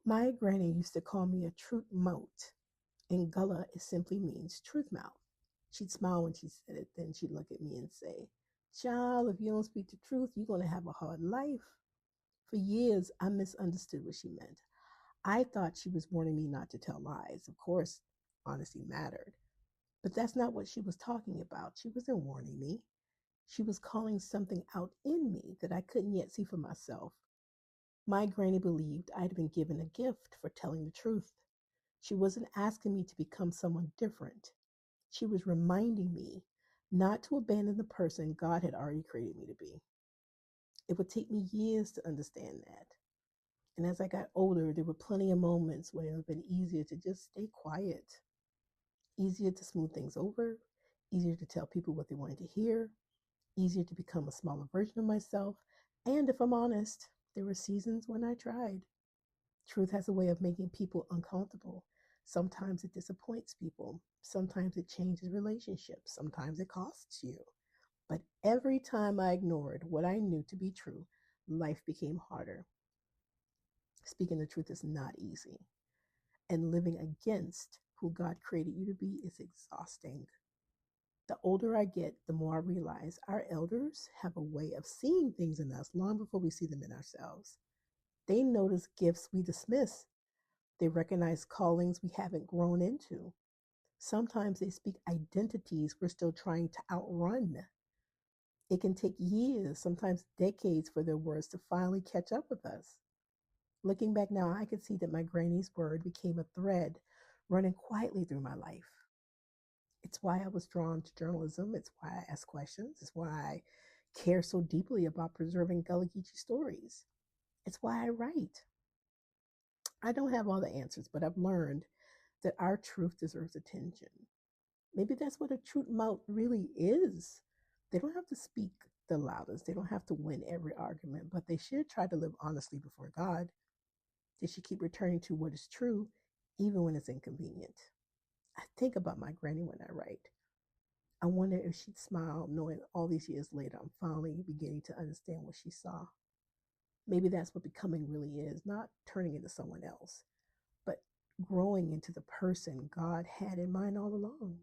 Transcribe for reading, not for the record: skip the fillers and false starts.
My granny used to call me a truth moat. In Gullah, it simply means truth mouth. She'd smile when she said it, then she'd look at me and say, Child, if you don't speak the truth, you're going to have a hard life. For years, I misunderstood what she meant. I thought she was warning me not to tell lies. Of course, honesty mattered. But that's not what she was talking about. She wasn't warning me. She was calling something out in me that I couldn't yet see for myself. My granny believed I'd been given a gift for telling the truth. She wasn't asking me to become someone different. She was reminding me not to abandon the person God had already created me to be. It would take me years to understand that. And as I got older, there were plenty of moments when it would have been easier to just stay quiet, easier to smooth things over, easier to tell people what they wanted to hear, easier to become a smaller version of myself. And if I'm honest, there were seasons when I tried. Truth has a way of making people uncomfortable. Sometimes it disappoints people. Sometimes it changes relationships. Sometimes it costs you. But every time I ignored what I knew to be true, life became harder. Speaking the truth is not easy. And living against who God created you to be is exhausting. The older I get, the more I realize our elders have a way of seeing things in us long before we see them in ourselves. They notice gifts we dismiss. They recognize callings we haven't grown into. Sometimes they speak identities we're still trying to outrun. It can take years, sometimes decades, for their words to finally catch up with us. Looking back now, I can see that my granny's word became a thread running quietly through my life. It's why I was drawn to journalism. It's why I ask questions. It's why I care so deeply about preserving Gullah Geechee stories. It's why I write. I don't have all the answers, but I've learned that our truth deserves attention. Maybe that's what a truth mouth really is. They don't have to speak the loudest, they don't have to win every argument, but they should try to live honestly before God. They should keep returning to what is true, even when it's inconvenient. I think about my granny when I write. I wonder if she'd smile knowing all these years later I'm finally beginning to understand what she saw. Maybe that's what becoming really is, not turning into someone else, but growing into the person God had in mind all along.